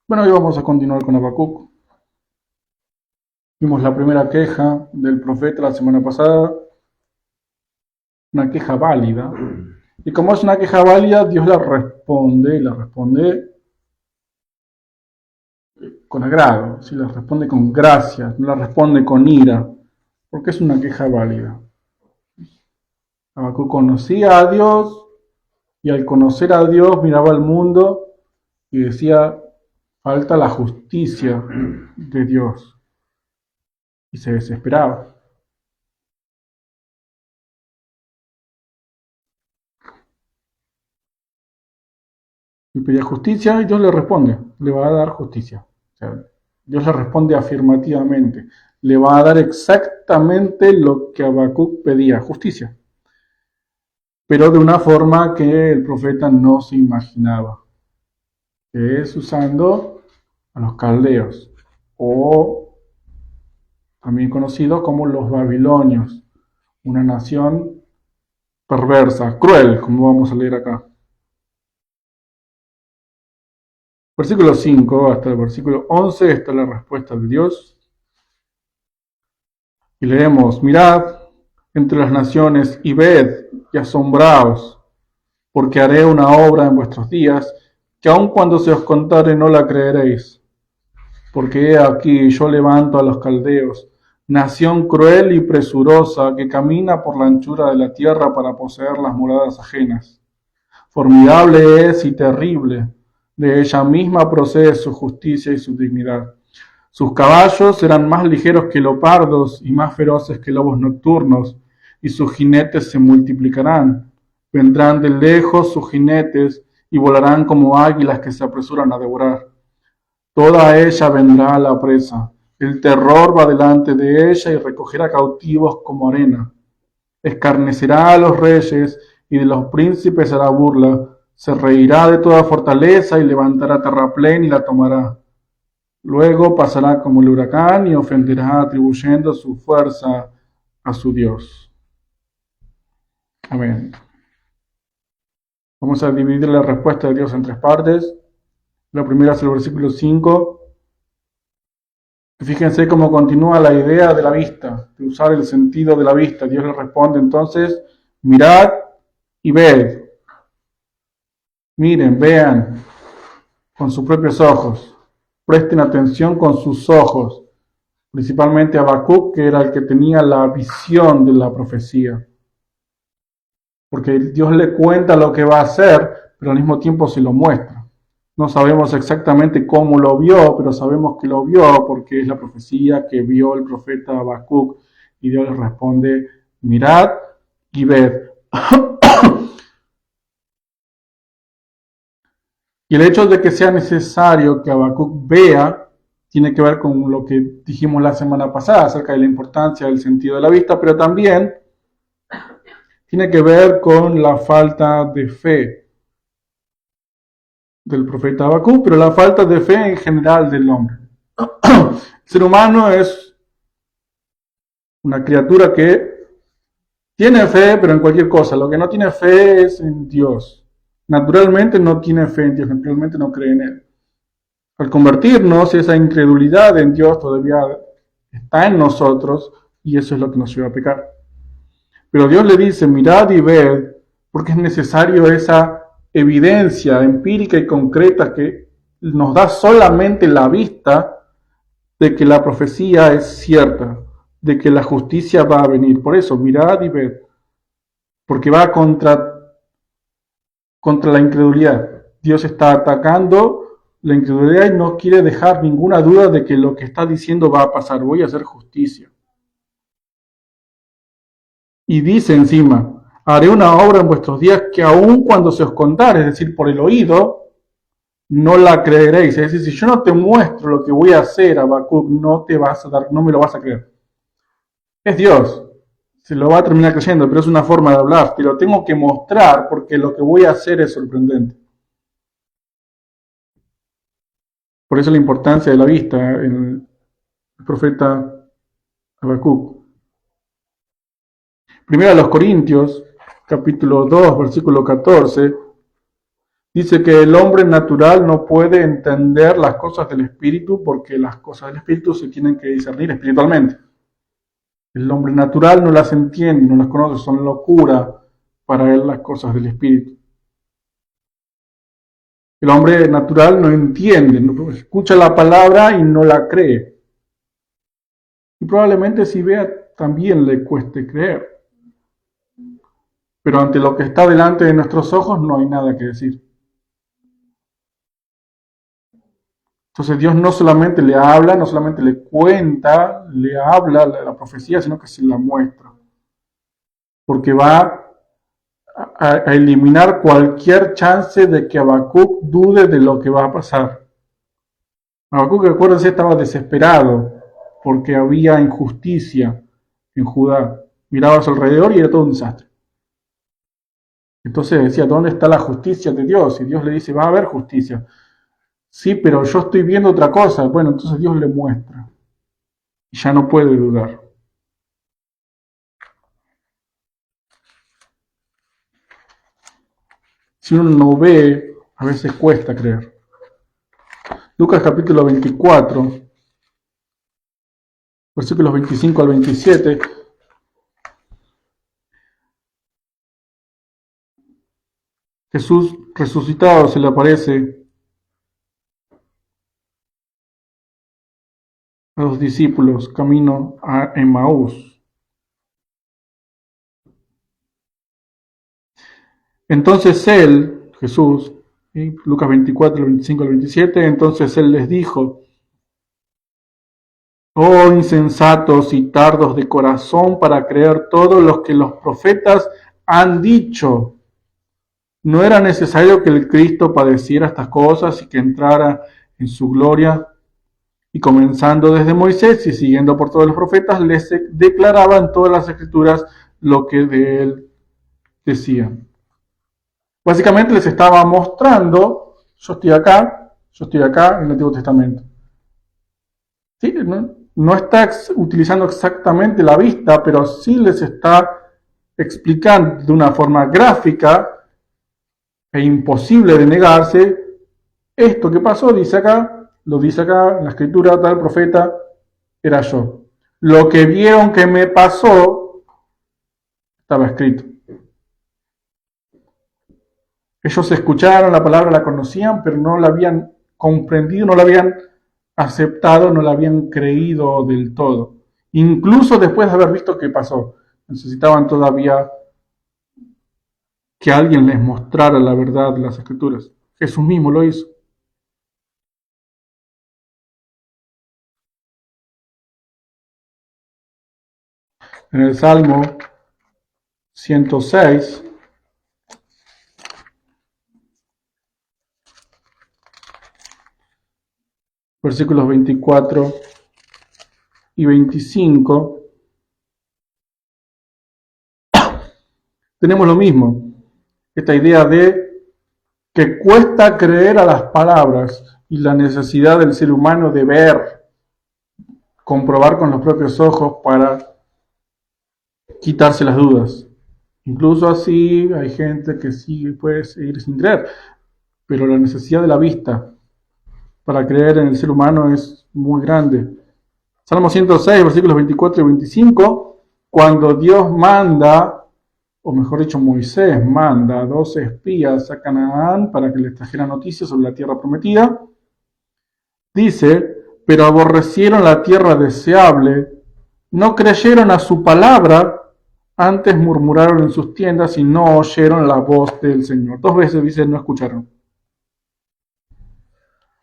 Bueno, hoy vamos a continuar con Habacuc. Vimos la primera queja del profeta la semana pasada, una queja válida. Y como es una queja válida, Dios la responde con agrado, ¿sí? La responde con gracia, no la responde con ira, porque es una queja válida. Habacuc conocía a Dios y al conocer a Dios miraba al mundo y decía, falta la justicia de Dios. Y se desesperaba. Y pedía justicia y Dios le responde, le va a dar justicia. O sea, Dios le responde afirmativamente, le va a dar exactamente lo que Habacuc pedía, justicia, pero de una forma que el profeta no se imaginaba, que es usando a los caldeos, o también conocidos como los babilonios, una nación perversa, cruel, como vamos a leer acá. Versículo 5 hasta el versículo 11 está la respuesta de Dios. Y leemos, mirad entre las naciones y ved y asombraos, porque haré una obra en vuestros días, que aun cuando se os contare no la creeréis. Porque he aquí yo levanto a los caldeos, nación cruel y presurosa, que camina por la anchura de la tierra para poseer las moradas ajenas. Formidable es y terrible, de ella misma procede su justicia y su dignidad. Sus caballos serán más ligeros que leopardos y más feroces que lobos nocturnos, y sus jinetes se multiplicarán. Vendrán de lejos sus jinetes y volarán como águilas que se apresuran a devorar. Toda ella vendrá a la presa. El terror va delante de ella y recogerá cautivos como arena. Escarnecerá a los reyes y de los príncipes hará burla. Se reirá de toda fortaleza y levantará terraplén y la tomará. Luego pasará como el huracán y ofenderá atribuyendo su fuerza a su Dios. Amén. Vamos a dividir la respuesta de Dios en tres partes. La primera es el versículo 5. Fíjense cómo continúa la idea de la vista, de usar el sentido de la vista. Dios le responde entonces, mirad y ved. Miren, vean con sus propios ojos. Presten atención con sus ojos. Principalmente a Habacuc, que era el que tenía la visión de la profecía. Porque Dios le cuenta lo que va a hacer, pero al mismo tiempo se lo muestra. No sabemos exactamente cómo lo vio, pero sabemos que lo vio porque es la profecía que vio el profeta Habacuc. Y Dios le responde, mirad y ved. Y el hecho de que sea necesario que Habacuc vea tiene que ver con lo que dijimos la semana pasada acerca de la importancia del sentido de la vista, pero también tiene que ver con la falta de fe del profeta Habacuc, pero la falta de fe en general del hombre. El ser humano es una criatura que tiene fe, pero en cualquier cosa. Lo que no tiene fe es en Dios. Naturalmente no tiene fe en Dios, naturalmente no cree en Él. Al convertirnos, esa incredulidad en Dios todavía está en nosotros y eso es lo que nos lleva a pecar. Pero Dios le dice, mirad y ved, porque es necesario esa evidencia empírica y concreta que nos da solamente la vista de que la profecía es cierta, de que la justicia va a venir. Por eso, mirad y ved, porque va contra la incredulidad. Dios está atacando la incredulidad y no quiere dejar ninguna duda de que lo que está diciendo va a pasar. Voy a hacer justicia. Y dice encima, haré una obra en vuestros días que aun cuando se os contare, es decir, por el oído, no la creeréis. Es decir, si yo no te muestro lo que voy a hacer, Habacuc, no me lo vas a creer. Es Dios, se lo va a terminar creyendo, pero es una forma de hablar. Te lo tengo que mostrar porque lo que voy a hacer es sorprendente. Por eso la importancia de la vista en el profeta Habacuc. Primero a los Corintios, capítulo 2, versículo 14, Dice que el hombre natural no puede entender las cosas del espíritu porque las cosas del espíritu se tienen que discernir espiritualmente. El hombre natural no las entiende, no las conoce, son locura para él las cosas del espíritu. El hombre natural no entiende, no escucha la palabra y no la cree. Y probablemente si vea también le cueste creer. Pero ante lo que está delante de nuestros ojos no hay nada que decir. Entonces Dios no solamente le habla, no solamente le cuenta, le habla la profecía, sino que se la muestra. Porque va a eliminar cualquier chance de que Habacuc dude de lo que va a pasar. Habacuc, acuérdense, estaba desesperado porque había injusticia en Judá. Miraba a su alrededor y era todo un desastre. Entonces decía, ¿dónde está la justicia de Dios? Y Dios le dice, va a haber justicia. Sí, pero yo estoy viendo otra cosa. Bueno, entonces Dios le muestra. Y ya no puede dudar. Si uno no ve, a veces cuesta creer. Lucas capítulo 24, versículos 25 al 27. Jesús resucitado se le aparece a los discípulos camino a Emaús. Entonces él, Jesús, Lucas 24, 25 al 27, entonces él les dijo, oh insensatos y tardos de corazón para creer todo lo que los profetas han dicho. ¿No era necesario que el Cristo padeciera estas cosas y que entrara en su gloria? Y comenzando desde Moisés y siguiendo por todos los profetas, les declaraba en todas las escrituras lo que de él decían. Básicamente les estaba mostrando, yo estoy acá en el Antiguo Testamento. ¿Sí? No está utilizando exactamente la vista, pero sí les está explicando de una forma gráfica e imposible de negarse, esto que pasó, dice acá, lo dice acá, en la escritura, tal profeta, era yo. Lo que vieron que me pasó, estaba escrito. Ellos escucharon la palabra, la conocían, pero no la habían comprendido, no la habían aceptado, no la habían creído del todo. Incluso después de haber visto qué pasó. Necesitaban todavía que alguien les mostrara la verdad de las escrituras. Jesús mismo lo hizo. En el Salmo 106, versículos 24 y 25, tenemos lo mismo. Esta idea de que cuesta creer a las palabras y la necesidad del ser humano de ver, comprobar con los propios ojos para quitarse las dudas. Incluso así hay gente que sí puede seguir sin creer, pero la necesidad de la vista para creer en el ser humano es muy grande. Salmo 106, versículos 24 y 25, cuando Dios manda, o mejor dicho, Moisés manda a 12 espías a Canaán para que les trajeran noticias sobre la tierra prometida, dice, pero aborrecieron la tierra deseable, no creyeron a su palabra, antes murmuraron en sus tiendas y no oyeron la voz del Señor. 2 veces dice, no escucharon.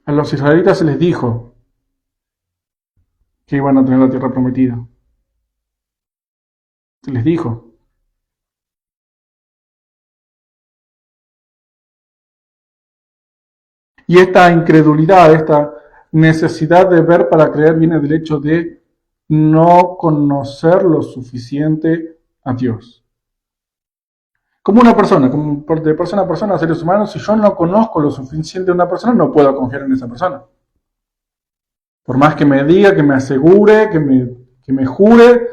A los israelitas se les dijo que iban a tener la tierra prometida. Se les dijo. Y esta incredulidad, esta necesidad de ver para creer viene del hecho de no conocer lo suficiente a Dios. Como una persona, como de persona a persona, seres humanos, si yo no conozco lo suficiente de una persona, no puedo confiar en esa persona. Por más que me diga, que me asegure, que me jure,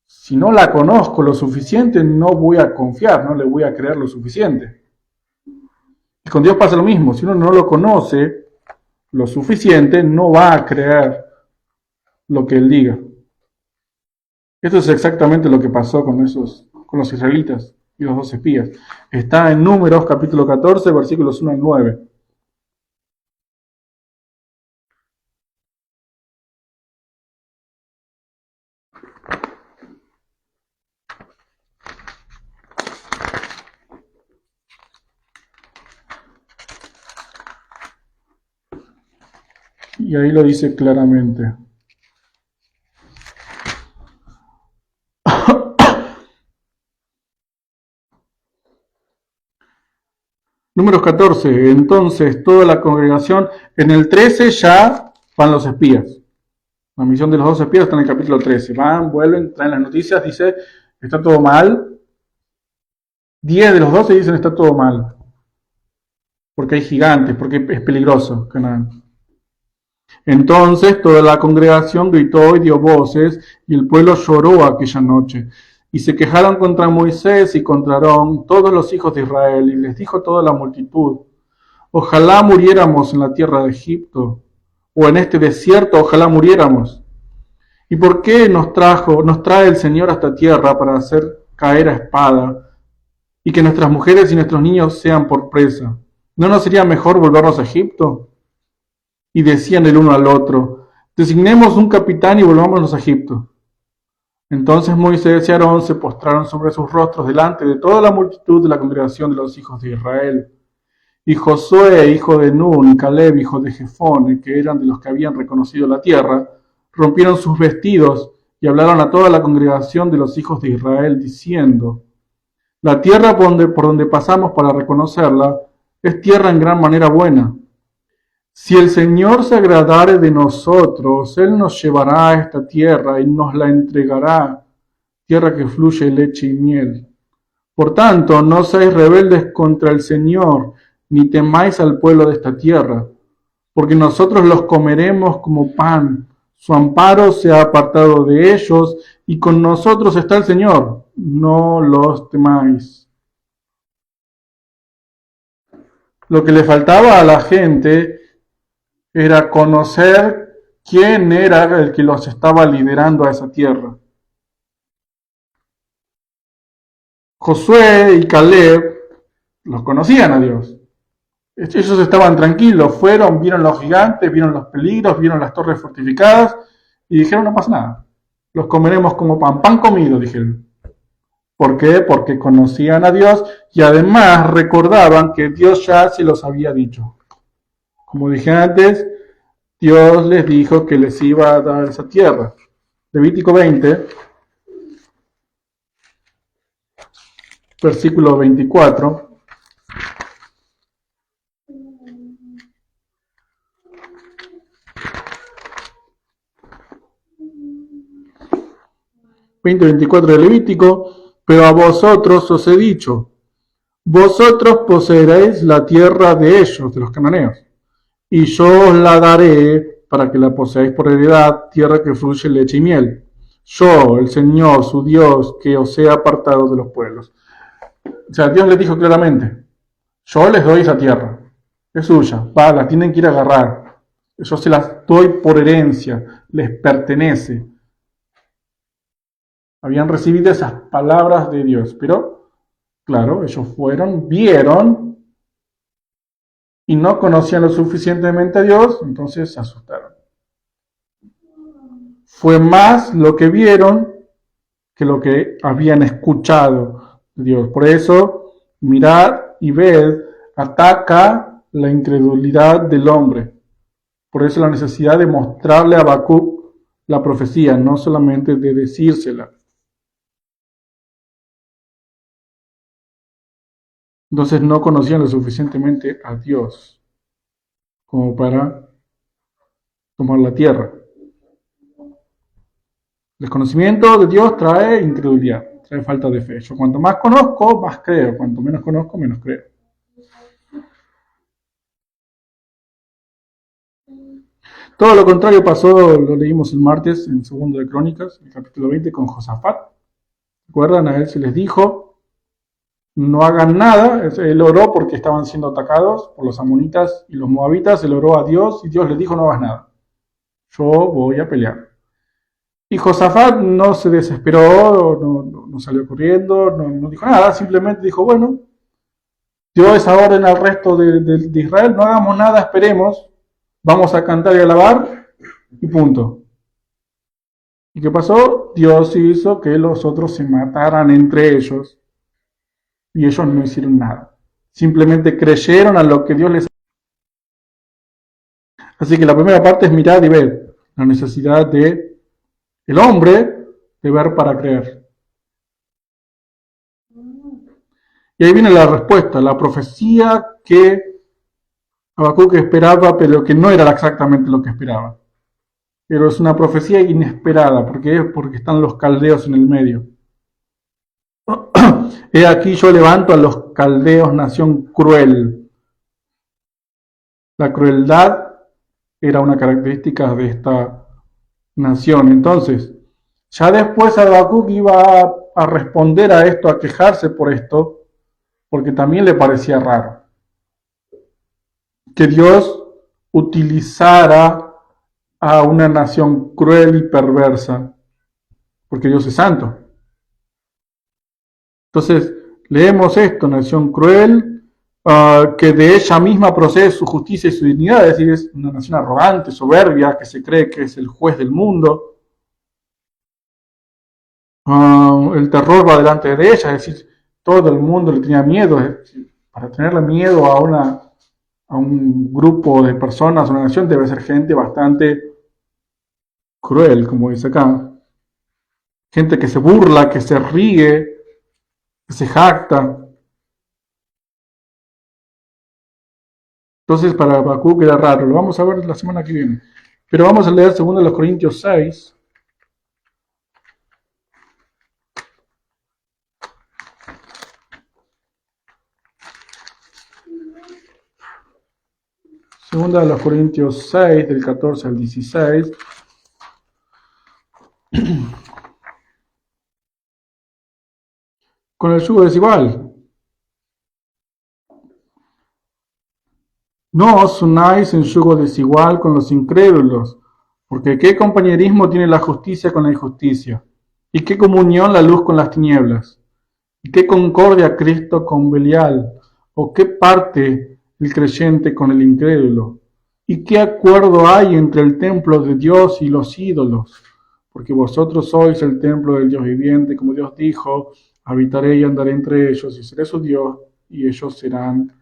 si no la conozco lo suficiente, no voy a confiar, no le voy a creer lo suficiente. Y con Dios pasa lo mismo. Si uno no lo conoce lo suficiente, no va a creer lo que Él diga. Esto es exactamente lo que pasó con los israelitas y los 12 espías. Está en Números capítulo 14, versículos 1 al 9. Y ahí lo dice claramente. Números 14. Entonces toda la congregación, en el 13 ya van los espías. La misión de los 12 espías está en el capítulo 13. Van, vuelven, traen las noticias, dice, está todo mal. 10 de los 12 dicen, está todo mal. Porque hay gigantes, porque es peligroso Canaán. Entonces toda la congregación gritó y dio voces, y el pueblo lloró aquella noche. Y se quejaron contra Moisés y contra Aarón todos los hijos de Israel, y les dijo toda la multitud: ojalá muriéramos en la tierra de Egipto, o en este desierto, ojalá muriéramos. ¿Y por qué nos trae el Señor a esta tierra para hacer caer a espada, y que nuestras mujeres y nuestros niños sean por presa? ¿No nos sería mejor volvernos a Egipto? Y decían el uno al otro: designemos un capitán y volvámonos a Egipto. Entonces Moisés y Aarón se postraron sobre sus rostros delante de toda la multitud de la congregación de los hijos de Israel. Y Josué, hijo de Nun, y Caleb, hijo de Jefón, que eran de los que habían reconocido la tierra, rompieron sus vestidos y hablaron a toda la congregación de los hijos de Israel, diciendo: la tierra por donde pasamos para reconocerla es tierra en gran manera buena. Si el Señor se agradare de nosotros, Él nos llevará a esta tierra y nos la entregará, tierra que fluye leche y miel. Por tanto, no seáis rebeldes contra el Señor, ni temáis al pueblo de esta tierra, porque nosotros los comeremos como pan. Su amparo se ha apartado de ellos, y con nosotros está el Señor. No los temáis. Lo que le faltaba a la gente era conocer quién era el que los estaba liderando a esa tierra. Josué y Caleb los conocían a Dios. Ellos estaban tranquilos, fueron, vieron los gigantes, vieron los peligros, vieron las torres fortificadas y dijeron: no pasa nada, los comeremos como pan, pan comido, dijeron. ¿Por qué? Porque conocían a Dios y además recordaban que Dios ya se los había dicho. Como dije antes, Dios les dijo que les iba a dar esa tierra. Levítico 20, versículo 24. De Levítico: pero a vosotros os he dicho, vosotros poseeréis la tierra de ellos, de los cananeos, y yo os la daré para que la poseáis por heredad, tierra que fluye leche y miel. Yo, el Señor, su Dios, que os he apartado de los pueblos. O sea, Dios les dijo claramente: yo les doy esa tierra, es suya, la tienen que ir a agarrar. Yo se las doy por herencia, les pertenece. Habían recibido esas palabras de Dios, pero, claro, ellos fueron, vieron y no conocían lo suficientemente a Dios, entonces se asustaron. Fue más lo que vieron que lo que habían escuchado de Dios. Por eso, mirad y ved ataca la incredulidad del hombre. Por eso la necesidad de mostrarle a Habacuc la profecía, no solamente de decírsela. Entonces no conocían lo suficientemente a Dios como para tomar la tierra. Desconocimiento de Dios trae incredulidad, trae falta de fe. Yo cuanto más conozco, más creo. Cuanto menos conozco, menos creo. Todo lo contrario pasó, lo leímos el martes en 2 de Crónicas, el capítulo 20, con Josafat. ¿Recuerdan? A él se les dijo: no hagan nada. Él oró porque estaban siendo atacados por los amonitas y los moabitas, él oró a Dios y Dios le dijo no hagas nada, yo voy a pelear. Y Josafat no se desesperó, no salió corriendo, no dijo nada, simplemente dijo, bueno, dio esa orden al resto de Israel, no hagamos nada, esperemos, vamos a cantar y alabar, y punto. ¿Y qué pasó? Dios hizo que los otros se mataran entre ellos, y ellos no hicieron nada. Simplemente creyeron a lo que Dios les... Así que la primera parte es mirar y ver, la necesidad de el hombre de ver para creer. Y ahí viene la respuesta, la profecía que Habacuc esperaba, pero que no era exactamente lo que esperaba. Pero es una profecía inesperada, porque están los caldeos en el medio. He aquí yo levanto a los caldeos, nación cruel. La crueldad era una característica de esta nación. Entonces, ya después Habacuc iba a responder a esto, a quejarse por esto, porque también le parecía raro que Dios utilizara a una nación cruel y perversa, porque Dios es santo. Entonces, leemos esto, nación cruel, que de ella misma procede su justicia y su dignidad, es decir, es una nación arrogante, soberbia, que se cree que es el juez del mundo. El terror va delante de ella, es decir, todo el mundo le tenía miedo. Para tenerle miedo a un grupo de personas, una nación, debe ser gente bastante cruel, como dice acá. Gente que se burla, que se ríe, que se jacta. Entonces para Habacuc era raro, lo vamos a ver la semana que viene. Pero vamos a leer 2 Corintios 6. 2 Corintios 6, del 14 al 16. Con el yugo desigual. No os unáis en yugo desigual con los incrédulos, porque qué compañerismo tiene la justicia con la injusticia, y qué comunión la luz con las tinieblas, y qué concordia Cristo con Belial, o qué parte el creyente con el incrédulo, y qué acuerdo hay entre el templo de Dios y los ídolos, porque vosotros sois el templo del Dios viviente, como Dios dijo, habitaré y andaré entre ellos, y seré su Dios, y ellos serán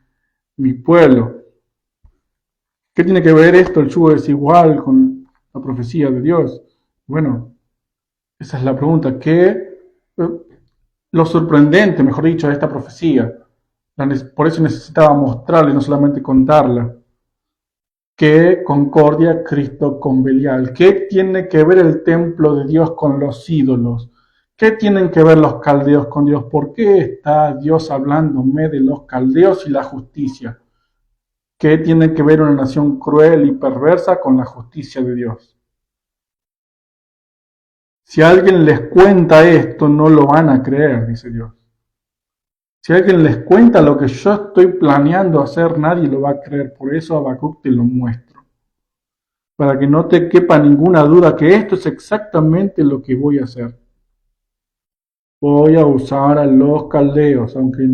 mi pueblo. ¿Qué tiene que ver esto, el yugo desigual, con la profecía de Dios? Bueno, esa es la pregunta. Lo sorprendente, mejor dicho, de esta profecía? Por eso necesitaba mostrarla y no solamente contarla. ¿Qué concordia Cristo con Belial? ¿Qué tiene que ver el templo de Dios con los ídolos? ¿Qué tienen que ver los caldeos con Dios? ¿Por qué está Dios hablándome de los caldeos y la justicia? ¿Qué tiene que ver una nación cruel y perversa con la justicia de Dios? Si alguien les cuenta esto, no lo van a creer, dice Dios. Si alguien les cuenta lo que yo estoy planeando hacer, nadie lo va a creer. Por eso Habacuc te lo muestro. Para que no te quepa ninguna duda que esto es exactamente lo que voy a hacer. Voy a usar a los caldeos, aunque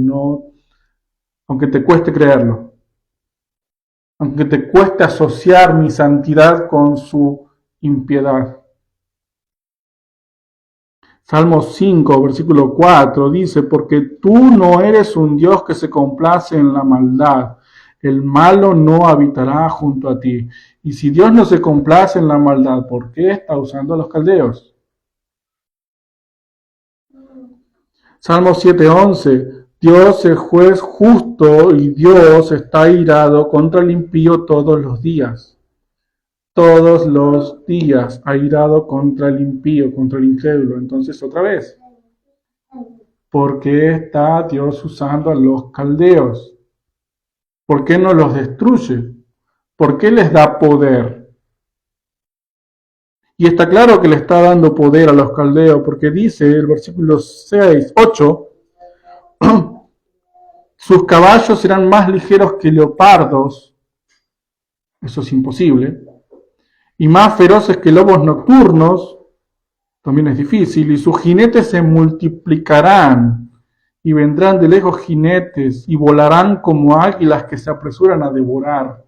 te cueste creerlo. Aunque te cueste asociar mi santidad con su impiedad. Salmo 5, versículo 4 dice, porque tú no eres un Dios que se complace en la maldad, el malo no habitará junto a ti. Y si Dios no se complace en la maldad, ¿por qué está usando a los caldeos? Salmo 7:11, Dios es juez justo y Dios está airado contra el impío todos los días. Todos los días airado contra el impío, contra el incrédulo. Entonces otra vez, ¿por qué está Dios usando a los caldeos? ¿Por qué no los destruye? ¿Por qué les da poder? Y está claro que le está dando poder a los caldeos, porque dice el versículo 8, Sus caballos serán más ligeros que leopardos, eso es imposible, y más feroces que lobos nocturnos, también es difícil, y sus jinetes se multiplicarán, y vendrán de lejos jinetes, y volarán como águilas que se apresuran a devorar.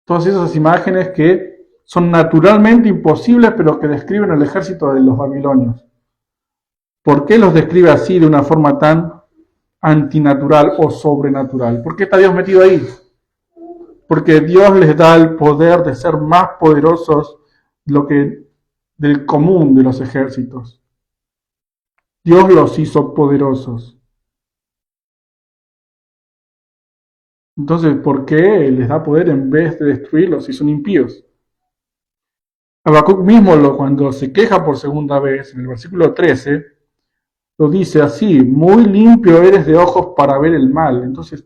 Todas esas imágenes que son naturalmente imposibles, pero que describen el ejército de los babilonios. ¿Por qué los describe así de una forma tan antinatural o sobrenatural? ¿Por qué está Dios metido ahí? Porque Dios les da el poder de ser más poderosos del común de los ejércitos. Dios los hizo poderosos. Entonces, ¿por qué les da poder en vez de destruirlos si son impíos? Habacuc mismo, cuando se queja por segunda vez, en el versículo 13, lo dice así: muy limpio eres de ojos para ver el mal. Entonces,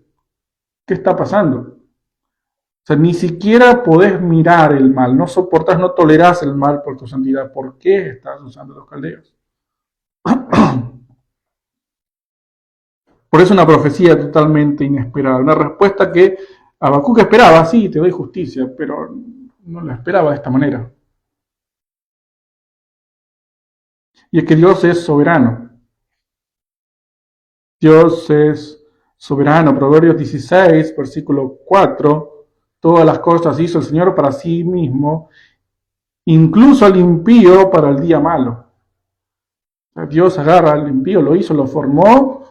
¿qué está pasando? O sea, ni siquiera podés mirar el mal, no soportás, no tolerás el mal por tu santidad. ¿Por qué estás usando los caldeos? Por eso una profecía totalmente inesperada, una respuesta que Habacuc esperaba: sí, te doy justicia, pero no la esperaba de esta manera. Y es que Dios es soberano. Dios es soberano. Proverbios 16, versículo 4. Todas las cosas hizo el Señor para sí mismo, incluso al impío para el día malo. O sea, Dios agarra al impío, lo hizo, lo formó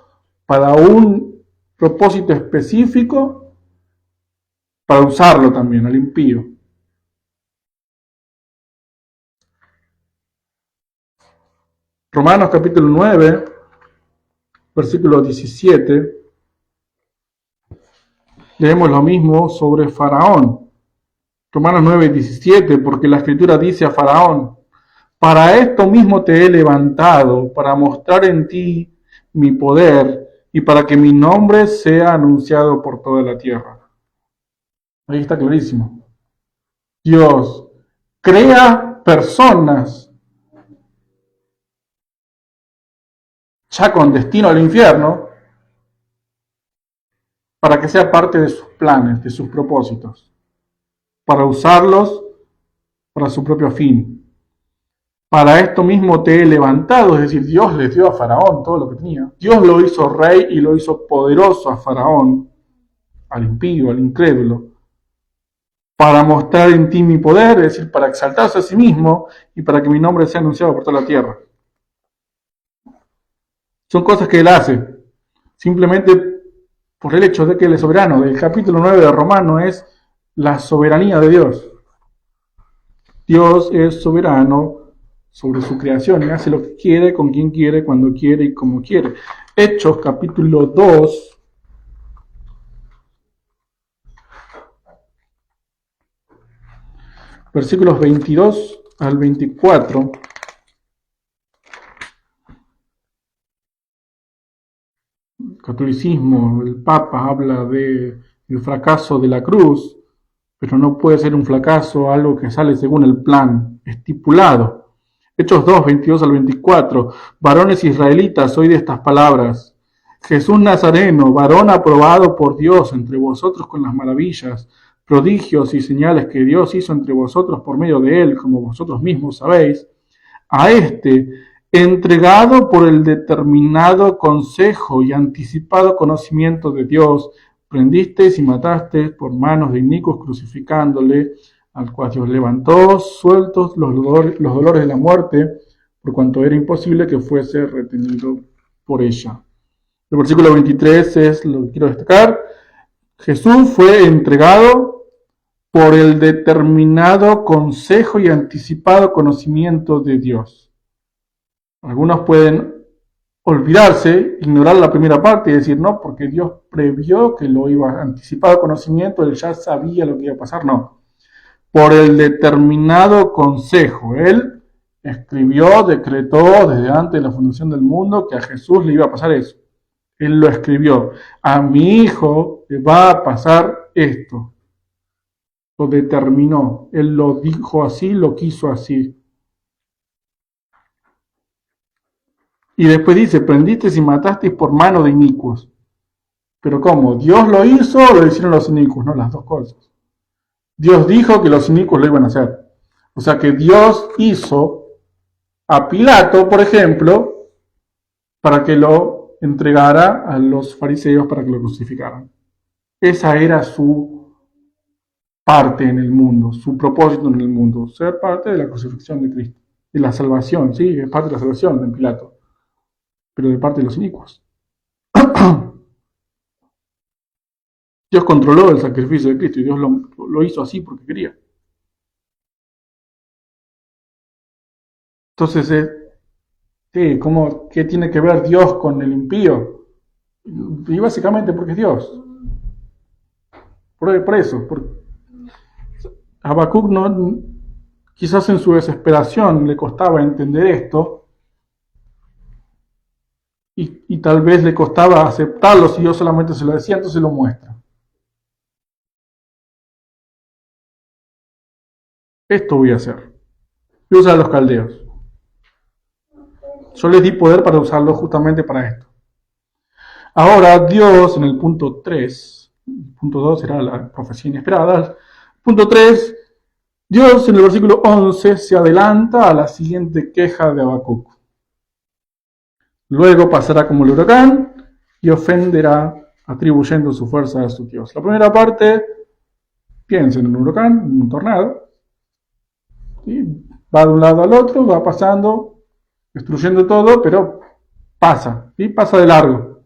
para un propósito específico, para usarlo también, al impío. Romanos capítulo 9, versículo 17. Leemos lo mismo sobre Faraón. Romanos 9, 17, porque la Escritura dice a Faraón: para esto mismo te he levantado, para mostrar en ti mi poder y para que mi nombre sea anunciado por toda la tierra. Ahí está clarísimo. Dios crea personas ya con destino al infierno para que sea parte de sus planes, de sus propósitos, para usarlos para su propio fin. Para esto mismo te he levantado, es decir, Dios les dio a Faraón todo lo que tenía. Dios lo hizo rey y lo hizo poderoso a Faraón, al impío, al incrédulo, para mostrar en ti mi poder, es decir, para exaltarse a sí mismo y para que mi nombre sea anunciado por toda la tierra. Son cosas que Él hace, simplemente por el hecho de que Él es soberano. El capítulo 9 de Romanos es la soberanía de Dios. Dios es soberano sobre su creación y hace lo que quiere, con quien quiere, cuando quiere y como quiere. Hechos capítulo 2, versículos 22 al 24. El catolicismo, el Papa habla del fracaso de la cruz, pero no puede ser un fracaso algo que sale según el plan estipulado. Hechos 2, 22 al 24. Varones israelitas, oíd estas palabras. Jesús Nazareno, varón aprobado por Dios entre vosotros con las maravillas, prodigios y señales que Dios hizo entre vosotros por medio de él, como vosotros mismos sabéis, a este, entregado por el determinado consejo y anticipado conocimiento de Dios, prendisteis y matasteis por manos de inicuos crucificándole, al cual Dios levantó, sueltos los dolores de la muerte, por cuanto era imposible que fuese retenido por ella. El versículo 23 es lo que quiero destacar. Jesús fue entregado por el determinado consejo y anticipado conocimiento de Dios. Algunos pueden olvidarse, ignorar la primera parte y decir: no, porque Dios previó que lo iba a anticipado conocimiento, él ya sabía lo que iba a pasar. No. Por el determinado consejo. Él escribió, decretó desde antes de la fundación del mundo que a Jesús le iba a pasar eso. Él lo escribió. A mi hijo le va a pasar esto. Lo determinó. Él lo dijo así, lo quiso así. Y después dice: prendisteis y matasteis por mano de inicuos. Pero ¿cómo? ¿Dios lo hizo o lo hicieron los inicuos? No, las dos cosas. Dios dijo que los inicuos lo iban a hacer. O sea que Dios hizo a Pilato, por ejemplo, para que lo entregara a los fariseos para que lo crucificaran. Esa era su parte en el mundo, su propósito en el mundo, ser parte de la crucifixión de Cristo, de la salvación, sí, es parte de la salvación de Pilato, pero de parte de los inicuos. Dios controló el sacrificio de Cristo y Dios lo hizo así porque quería. Entonces, sí, ¿qué tiene que ver Dios con el impío? Y básicamente porque es Dios. Por eso. Habacuc no, quizás en su desesperación le costaba entender esto y tal vez le costaba aceptarlo si Dios solamente se lo decía, entonces lo muestra. Esto voy a hacer. Voy a usar a los caldeos. Yo les di poder para usarlo justamente para esto. Ahora Dios en el punto 3, punto 2 era la profecía inesperada, punto 3, Dios en el versículo 11 se adelanta a la siguiente queja de Habacuc. Luego pasará como el huracán y ofenderá atribuyendo su fuerza a su Dios. La primera parte, piensen en un huracán, en un tornado, ¿sí? Va de un lado al otro, va pasando, destruyendo todo, pero pasa, ¿sí? Pasa de largo.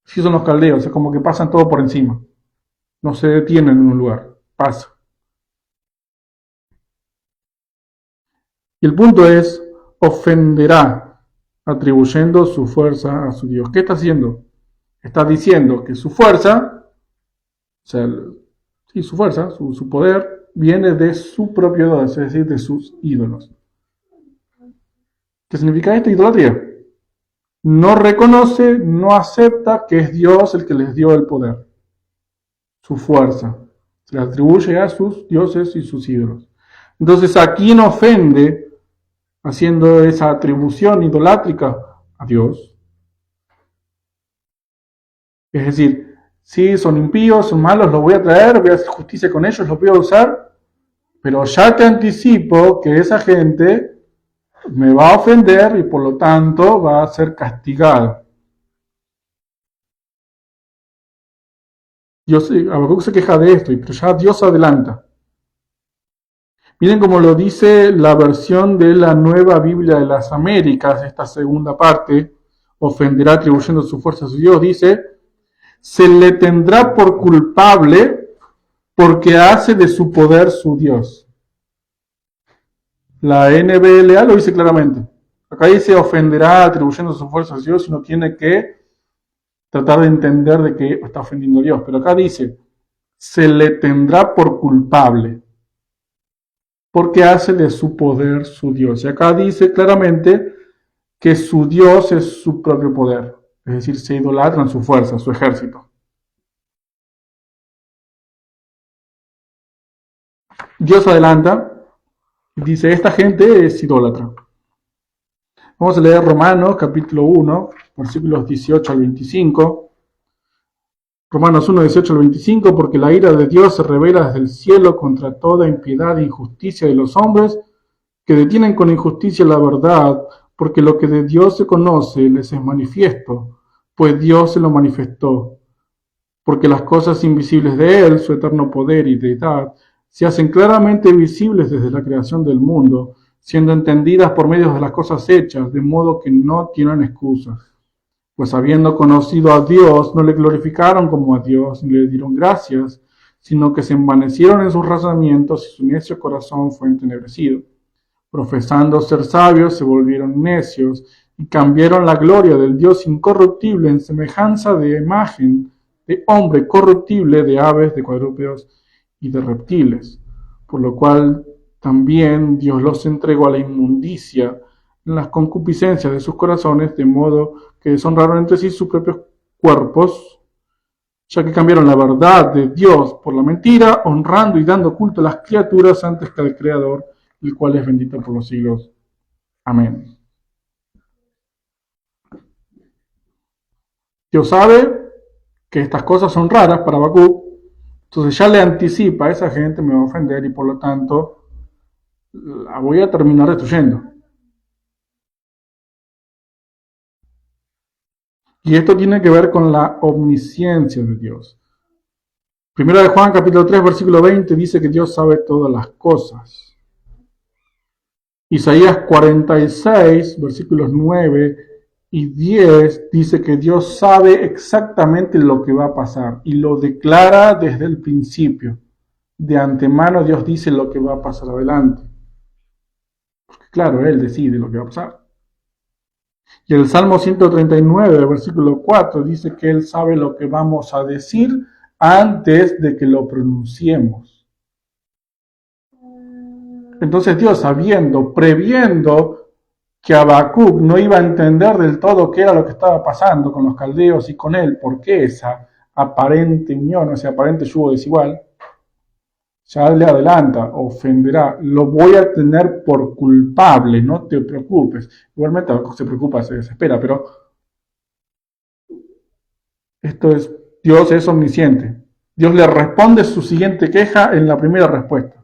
Así son los caldeos, es como que pasan todo por encima. No se detienen en un lugar, pasa. Y el punto es, ofenderá atribuyendo su fuerza a su Dios. ¿Qué está haciendo? Está diciendo que su fuerza, o sea, sí, su fuerza, su poder, viene de su propio Dios, es decir, de sus ídolos. ¿Qué significa esto? Idolatría. No reconoce, no acepta que es Dios el que les dio el poder, su fuerza. Se le atribuye a sus dioses y sus ídolos. Entonces, ¿a quién ofende haciendo esa atribución idolátrica? A Dios. Es decir, sí, son impíos, son malos, los voy a traer, voy a hacer justicia con ellos, los voy a usar, pero ya te anticipo que esa gente me va a ofender y por lo tanto va a ser castigada. Habacuc se queja de esto, pero ya Dios adelanta. Miren cómo lo dice la versión de la Nueva Biblia de las Américas, esta segunda parte, ofenderá atribuyendo su fuerza a su Dios, dice, se le tendrá por culpable porque hace de su poder su Dios. La NBLA lo dice claramente. Acá dice ofenderá atribuyendo su fuerza a Dios y no tiene que tratar de entender de que está ofendiendo a Dios. Pero acá dice, se le tendrá por culpable porque hace de su poder su Dios. Y acá dice claramente que su Dios es su propio poder. Es decir, se idolatran su fuerza, su ejército. Dios adelanta y dice, esta gente es idólatra. Vamos a leer Romanos capítulo 1, versículos 18 al 25. Romanos 1, 18 al 25, porque la ira de Dios se revela desde el cielo contra toda impiedad e injusticia de los hombres que detienen con injusticia la verdad, porque lo que de Dios se conoce les es manifiesto, pues Dios se lo manifestó. Porque las cosas invisibles de Él, su eterno poder y deidad, se hacen claramente visibles desde la creación del mundo, siendo entendidas por medio de las cosas hechas, de modo que no tienen excusas. Pues habiendo conocido a Dios, no le glorificaron como a Dios, ni le dieron gracias, sino que se envanecieron en sus razonamientos y su necio corazón fue entenebrecido. Profesando ser sabios, se volvieron necios y cambiaron la gloria del Dios incorruptible en semejanza de imagen de hombre corruptible, de aves, de cuadrúpedos y de reptiles. Por lo cual también Dios los entregó a la inmundicia en las concupiscencias de sus corazones, de modo que deshonraron entre sí sus propios cuerpos, ya que cambiaron la verdad de Dios por la mentira, honrando y dando culto a las criaturas antes que al Creador, el cual es bendito por los siglos. Amén. Dios sabe, que estas cosas son raras para Habacuc, entonces ya le anticipa a esa gente me va a ofender y por lo tanto la voy a terminar destruyendo. Y esto tiene que ver con la omnisciencia de Dios. Primero de Juan capítulo 3 versículo 20 dice que Dios sabe todas las cosas. Isaías 46 versículos 9 y 10 dice que Dios sabe exactamente lo que va a pasar y lo declara desde el principio. De antemano Dios dice lo que va a pasar adelante. Porque claro, Él decide lo que va a pasar. Y el Salmo 139, versículo 4, dice que Él sabe lo que vamos a decir antes de que lo pronunciemos. Entonces Dios, sabiendo, previendo que Habacuc no iba a entender del todo qué era lo que estaba pasando con los caldeos y con él, por qué esa aparente unión, ese aparente yugo desigual, ya le adelanta, ofenderá, lo voy a tener por culpable, no te preocupes. Igualmente Habacuc se preocupa, se desespera, pero esto es, Dios es omnisciente. Dios le responde su siguiente queja en la primera respuesta.